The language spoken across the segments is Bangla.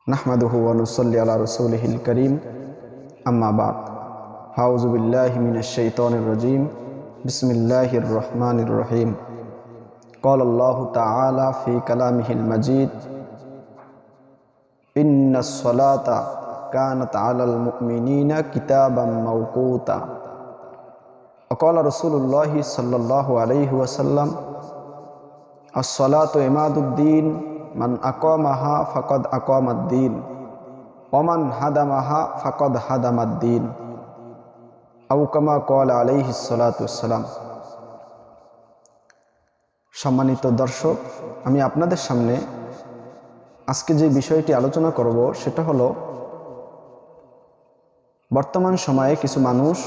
নাহমাদুহু ওয়া নুসাল্লি আলা রাসূলিহিল কারীম আম্মা বাদ আউযু বিল্লাহি মিনাশ শাইতানির রাজীম বিসমিল্লাহির রহমানির রহিম ক্বালা আল্লাহু তাআলা ফি কালামিহিল মাজিদ ইন্নাস সালাতা কানাত আলাল মুমিনিনা কিতাবাম মাওকুতা ওয়া ক্বালা রাসূলুল্লাহি সাল্লাল্লাহু আলাইহি ওয়াসাল্লাম আস-সালাতু ইমাদুদ্দিন মান আকামাহা ফাকাদ আকামাদ্দিন ওয়া মান হাদামাহা ফাকাদ হাদামাদ্দিন আও কামা ক্বালা আলাইহিস সালাতু ওয়াসসালাম। সম্মানিত দর্শক, আমি আপনাদের সামনে আজকে যে বিষয়টি আলোচনা করব সেটা হলো বর্তমান সময়ে কিছু মানুষ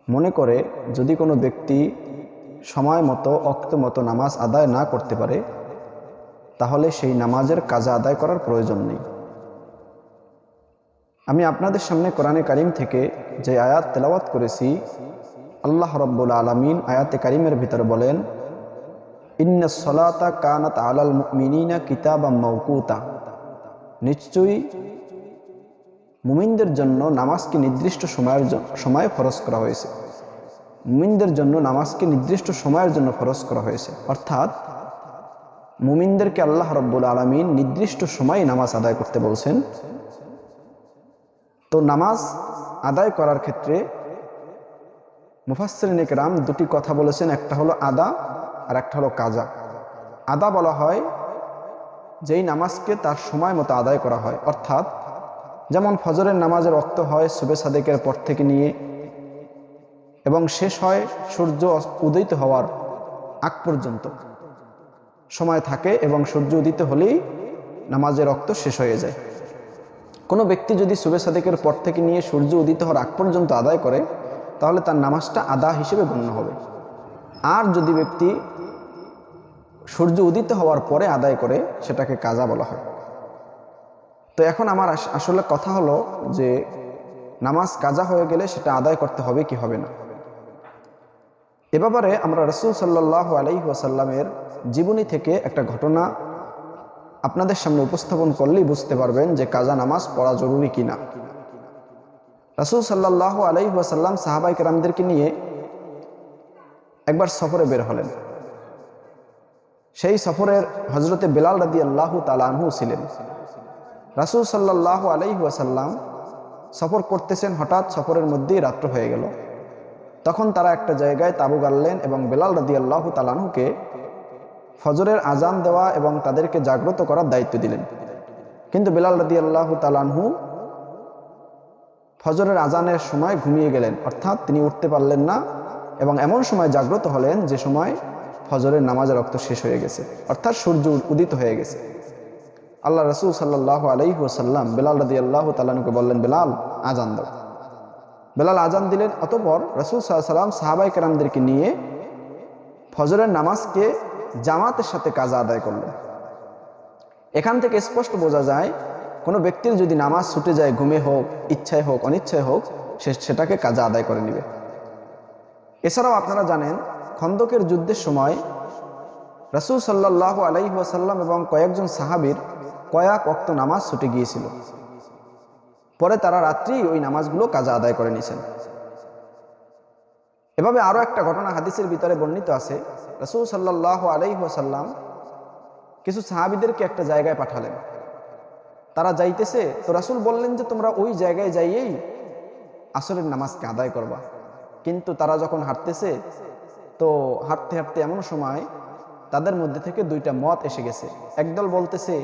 মনে করে যদি কোনো ব্যক্তি সময় মতো ওয়াক্ত মতো নামাজ আদায় না করতে পারে তাহলে সেই নামাজের কাজা আদায় করার প্রয়োজন নেই। আমি আপনাদের সামনে কোরআনে কারিম থেকে যে আয়াত তেলাওয়াত করেছি, আল্লাহ রাব্বুল আলামিন আয়াতে কারিমের ভিতরে বলেন, ইন্নাস সালাতা কানাত আলাল মুমিনিনা কিতাবাম মাওকুতা, নিশ্চয়ই মুমিনদের জন্য নামাজকে নির্দিষ্ট সময়ে ফরজ করা হয়েছে। মুমিনদের জন্য নামাজকে নির্দিষ্ট সময়ের জন্য ফরজ করা হয়েছে, অর্থাৎ মুমিনদেরকে আল্লাহ রাব্বুল আলামিন নির্দিষ্ট সময়ে নামাজ আদায় করতে বলছেন। তো নামাজ আদায় করার ক্ষেত্রে মুফাসসিরিনে কেরাম দুটি কথা বলেছেন, একটা হলো আদা আর একটা হলো কাজা। আদা বলা হয় যেই নামাজকে তার সময় মতো আদায় করা হয়, অর্থাৎ যেমন ফজরের নামাজের ওয়াক্ত হয় সুবে সাদেকের পর থেকে নিয়ে এবং শেষ হয় সূর্য উদিত হওয়ার আগ পর্যন্ত সময় থাকে এবং সূর্য উদিত হলেই নামাজের ওয়াক্ত শেষ হয়ে যায়। কোনো ব্যক্তি যদি সুবে সাদেকের পর থেকে নিয়ে সূর্য উদিত হওয়ার আগ পর্যন্ত আদায় করে তাহলে তার নামাজটা আদা হিসেবে গণ্য হবে। আর যদি ব্যক্তি সূর্য উদিত হওয়ার পরে আদায় করে সেটাকে কাজা বলা হয়। তো এখন আমার আসলে কথা হলো যে নামাজ কাজা হয়ে গেলে সেটা আদায় করতে হবে কি হবে না। এ ব্যাপারে আমরা রাসূল সাল্লাল্লাহু আলাইহি ওয়াসাল্লামের জীবনী থেকে একটা ঘটনা আপনাদের সামনে উপস্থাপন করলেই বুঝতে পারবেন যে কাজা নামাজ পড়া জরুরি কিনা। রাসূল সাল্লাল্লাহু আলাইহি ওয়াসাল্লাম সাহাবায়ে কেরামদেরকে নিয়ে একবার সফরে বের হলেন। সেই সফরের হযরতে বেলাল রাদিয়াল্লাহু তাআলা আনহু ছিলেন। রাসূল সাল্লাল্লাহু আলাইহি ওয়াসাল্লাম সফর করতেছেন, হঠাৎ সফরের মধ্যেই রাত্র হয়ে গেল। তখন তারা একটা জায়গায় তাঁবু গাড়লেন এবং বেলাল রাদিয়াল্লাহু তাআলা আনহুকে ফজরের আজান দেওয়া এবং তাদেরকে জাগ্রত করার দায়িত্ব দিলেন। কিন্তু বেলাল রাদিয়াল্লাহু তাআলা আনহু ফজরের আজানের সময় ঘুমিয়ে গেলেন, অর্থাৎ তিনি উঠতে পারলেন না এবং এমন সময় জাগ্রত হলেন যে সময় ফজরের নামাজের ওয়াক্ত শেষ হয়ে গেছে, অর্থাৎ সূর্য উদিত হয়ে গেছে। আল্লাহ রাসূল সাল্লাল্লাহু আলাইহি ওয়াসাল্লাম বেলাল রাদিয়াল্লাহু তাআলা আনহুকে বললেন, বেলাল আজান দাও। বেলাল আজান দিলেন। অতঃপর রাসূল সাল্লাল্লাহু আলাইহি ওয়াসাল্লাম সাহাবায়ে কেরামদেরকে নিয়ে ফজরের নামাজকে জামাতের সাথে কাজা আদায় করলেন। এখান থেকে স্পষ্ট বোঝা যায় কোনো ব্যক্তির যদি নামাজ ছুটে যায়, ঘুমে হোক, ইচ্ছায় হোক, অনিচ্ছায় হোক, সেটাকে কাজা আদায় করে নেবে। এছাড়াও আপনারা জানেন খন্দকের যুদ্ধের সময় রাসূল সাল্লাল্লাহু আলাইহি ওয়াসাল্লাম এবং কয়েকজন সাহাবীর কয়েক ওয়াক্ত নামাজ ছুটে গিয়েছিল। পরে তারা রাত্রি ওই নামাজগুলো কাজা আদায় করে নিয়েছেন। এভাবে আরও একটা ঘটনা হাদিসের ভিতরে বর্ণিত আছে। রাসূল সাল্লাল্লাহু আলাইহি ওয়াসাল্লাম কিছু সাহাবীদেরকে একটা জায়গায় পাঠালেন। তারা যাইতেছে, তো রাসূল বললেন যে তোমরা ওই জায়গায় যাইয়েই আসরের নামাজকে আদায় করবা। কিন্তু তারা যখন হাঁটতেছে, তো হাঁটতে হাঁটতে এমন সময় তাদের মধ্যে থেকে দুইটা মত এসে গেছে। একদল বলতেছে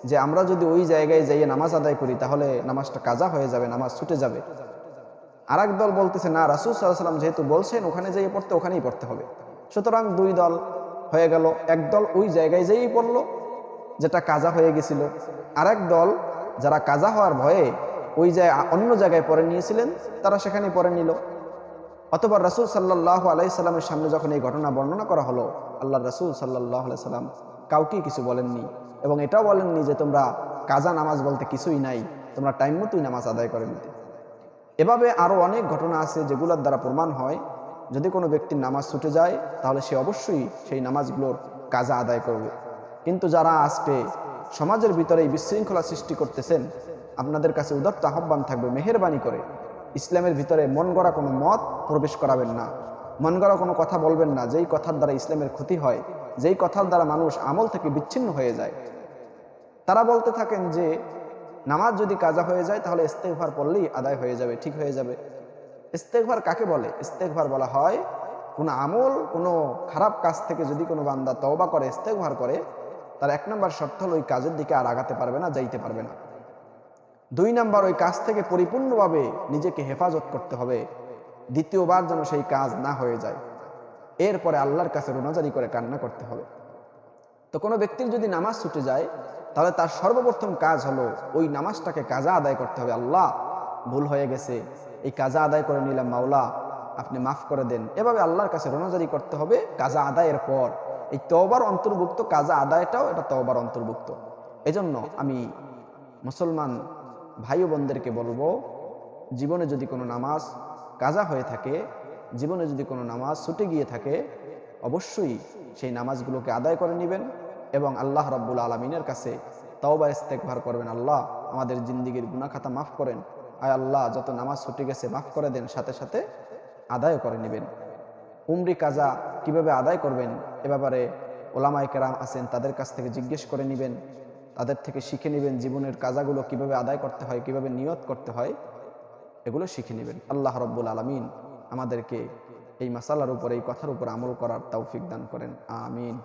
যে আমরা যদি ওই জায়গায় যাইয়ে নামাজ আদায় করি তাহলে নামাজটা কাজা হয়ে যাবে, নামাজ ছুটে যাবে। আর এক দল বলতেছে না, রাসূল সাল্লাল্লাহু আলাইহি ওয়াসাল্লাম যেহেতু বলছেন ওখানে যাইয়ে পড়তে, ওখানেই পড়তে হবে। সুতরাং দুই দল হয়ে গেল। একদল ওই জায়গায় যেয়েই পড়লো যেটা কাজা হয়ে গেছিল, আর এক দল যারা কাজা হওয়ার ভয়ে ওই অন্য জায়গায় পড়ে নিয়েছিলেন তারা সেখানে পড়ে নিল। অতঃপর রাসূল সাল্লাল্লাহু আলাইহি সাল্লামের সামনে যখন এই ঘটনা বর্ণনা করা হলো, আল্লাহর রাসূল সাল্লাল্লাহু আলাইহি সাল্লাম কাউকেই কিছু বলেননি এবং এটাও বলেননি যে তোমরা কাজা নামাজ বলতে কিছুই নাই, তোমরা টাইম মতোই নামাজ আদায় করে নিতে। এভাবে আরও অনেক ঘটনা আছে যেগুলোর দ্বারা প্রমাণ হয় যদি কোনো ব্যক্তির নামাজ ছুটে যায় তাহলে সে অবশ্যই সেই নামাজগুলোর কাজা আদায় করবে। কিন্তু যারা আজকে সমাজের ভিতরে এই বিশৃঙ্খলা সৃষ্টি করতেছেন, আপনাদের কাছে উদাত্ত আহ্বান থাকবে, মেহেরবানি করে ইসলামের ভিতরে মন গড়া কোনো মত প্রবেশ করাবেন না, মন গড়া কোনো কথা বলবেন না, যেই কথার দ্বারা ইসলামের ক্ষতি হয়, যেই কথার দ্বারা মানুষ আমল থেকে বিচ্ছিন্ন হয়ে যায়। তারা বলতে থাকেন যে নামাজ যদি কাজা হয়ে যায় তাহলে ইস্তেগফার পড়লেই আদায় হয়ে যাবে, ঠিক হয়ে যাবে। ইস্তেগফার কাকে বলে? ইস্তেগফার বলা হয় কোনো আমল, কোনো খারাপ কাজ থেকে যদি কোনো বান্দা তওবা করে, ইস্তেগফার করে, তার 1 নম্বর শর্ত হলো ওই কাজের দিকে আর আগাতে পারবে না, যাইতে পারবে না। 2 নম্বর, ওই কাজ থেকে পরিপূর্ণভাবে নিজেকে হেফাজত করতে হবে, দ্বিতীয়বার যেন সেই কাজ না হয়ে যায়। এরপরে আল্লাহর কাছে রোনাজারি করে কান্না করতে হবে। তো কোনো ব্যক্তির যদি নামাজ ছুটে যায় তাহলে তার সর্বপ্রথম কাজ হলো ওই নামাজটাকে কাজা আদায় করতে হবে। আল্লাহ, ভুল হয়ে গেছে, এই কাজা আদায় করে নিলাম, মাওলা আপনি মাফ করে দেন। এভাবে আল্লাহর কাছে রোনাজারি করতে হবে কাজা আদায়ের পর। এই তওবার অন্তর্ভুক্ত, কাজা আদায়টাও এটা তওবার অন্তর্ভুক্ত। এজন্য আমি মুসলমান ভাই ও বোনদেরকে বলবো, জীবনে যদি কোনো নামাজ কাজা হয়ে থাকে, জীবনে যদি কোনো নামাজ ছুটে গিয়ে থাকে, অবশ্যই সেই নামাজগুলোকে আদায় করে নেবেন এবং আল্লাহ রাব্বুল আলামিনের কাছে তওবা ইস্তেগফার করবেন। আল্লাহ, আমাদের জিন্দেগীর গুনাহ খাতা মাফ করেন, আয় আল্লাহ যত নামাজ ছুটে গেছে মাফ করে দেন, সাথে সাথে আদায় করে নেবেন। উমরি কাজা কিভাবে আদায় করবেন এ ব্যাপারে ওলামায়ে কেরাম আছেন, তাদের কাছ থেকে জিজ্ঞেস করে নেবেন, তাদের থেকে শিখে নেবেন জীবনের কাজাগুলো কিভাবে আদায় করতে হয়, কিভাবে নিয়ত করতে হয়, এগুলো শিখে নেবেন। আল্লাহ রাব্বুল আলামিন আমাদেরকে এই মাসালার উপর, এই কথার উপর আমল করার তৌফিক দান করেন। আমিন।